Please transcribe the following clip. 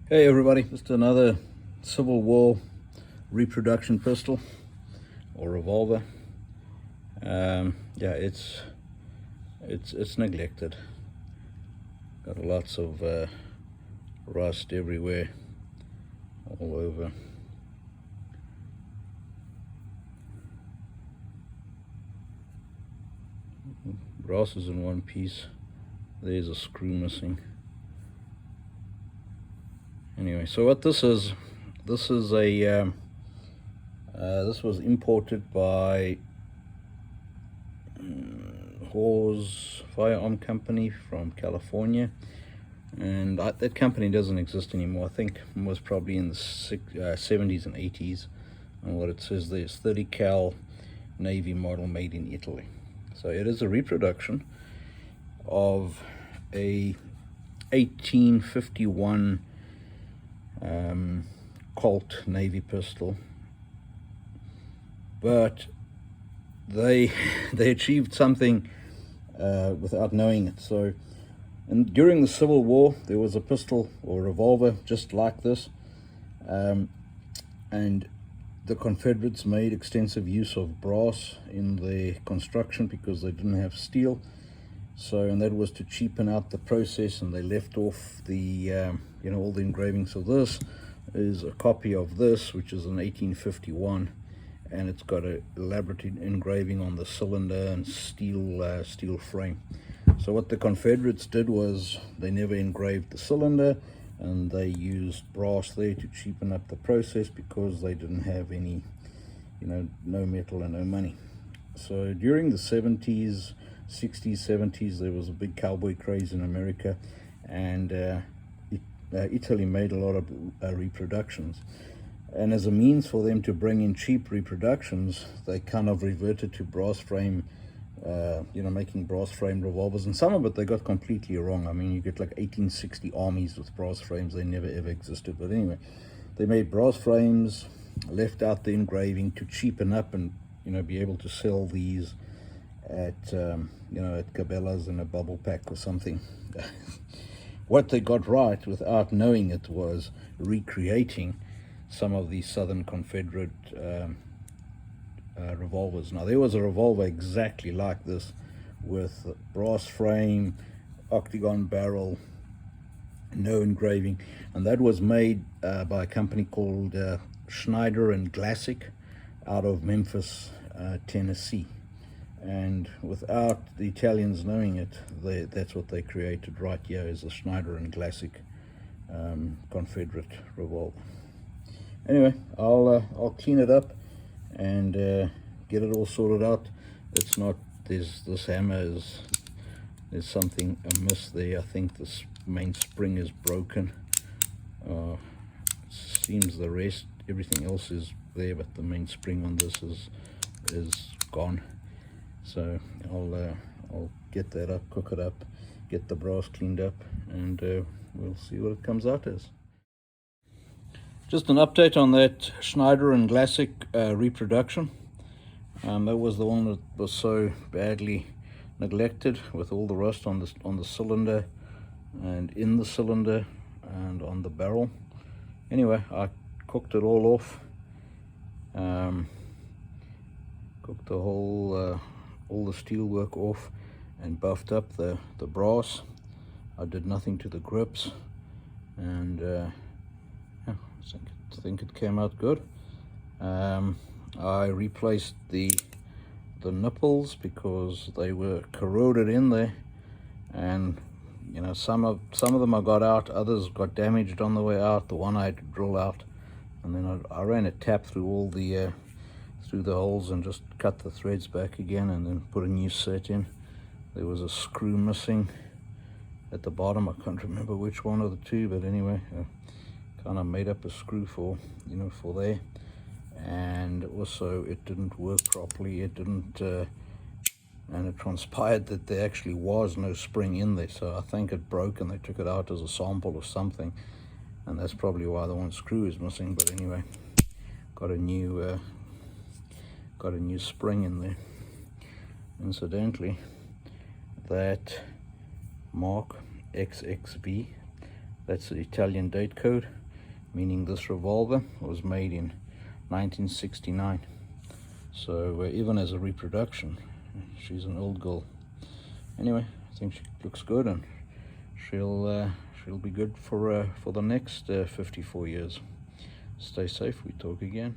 Hey everybody, just another Civil War reproduction pistol or revolver. Yeah, it's neglected. Got lots of rust everywhere, all over. Brass is in one piece. There's a screw missing. Anyway, so what this is a this was imported by Hawes Firearm Company from California, and that company doesn't exist anymore. I think it was probably in the 70s and 80s. And what it says there is 30 cal Navy model made in Italy. So it is a reproduction of a 1851 Colt Navy pistol, but they achieved something without knowing it. So, and during the Civil War, there was a pistol or revolver just like this, and the Confederates made extensive use of brass in their construction because they didn't have steel. So, and that was to cheapen out the process, and they left off the all the engravings. So this is a copy of this, which is an 1851, and it's got a elaborate engraving on the cylinder and steel frame. So what the Confederates did was they never engraved the cylinder, and they used brass there to cheapen up the process because they didn't have any, no metal and no money. So during the 70s, 60s, 70s, there was a big cowboy craze in America, and Italy made a lot of reproductions. And as a means for them to bring in cheap reproductions, they kind of reverted to brass frame, making brass frame revolvers. And some of it they got completely wrong. I mean, you get like 1860 armies with brass frames. They never ever existed. But anyway, they made brass frames, left out the engraving to cheapen up and be able to sell these at at Cabela's in a bubble pack or something. What they got right without knowing it was recreating some of the Southern Confederate revolvers. Now there was a revolver exactly like this with brass frame, octagon barrel, no engraving, and that was made by a company called Schneider and Glassick out of Memphis, Tennessee. And without the Italians knowing it, that's what they created right here, is a Schneider and Glassick Confederate revolver. Anyway, I'll clean it up and get it all sorted out. It's not, this hammer there's something amiss there. I think this main spring is broken. Seems the rest, everything else is there, but the main spring on this is gone. So I'll get that up, cook it up, get the brass cleaned up, and we'll see what it comes out as. Just an update on that Schneider and Glassick reproduction. That was the one that was so badly neglected, with all the rust on the cylinder and in the cylinder and on the barrel. Anyway, I cooked it all off. Cooked the whole all the steel work off and buffed up the brass. I did nothing to the grips, and I think it came out good. I replaced the nipples because they were corroded in there, and some of them I got out, others got damaged on the way out. The one I had to drill out, and then I ran a tap through all the through the holes and just cut the threads back again, and then put a new set in. There was a screw missing at the bottom. I can't remember which one of the two, but anyway, kind of made up a screw for for there. And also it didn't work properly. It didn't and it transpired that there actually was no spring in there, so I think it broke and they took it out as a sample or something, and that's probably why the one screw is missing. But anyway, got a new spring in there. Incidentally, that mark XXV That's the Italian date code, meaning this revolver was made in 1969. So even as a reproduction, she's an old girl. Anyway, I think she looks good, and she'll be good for the next 54 years. Stay safe. We talk again.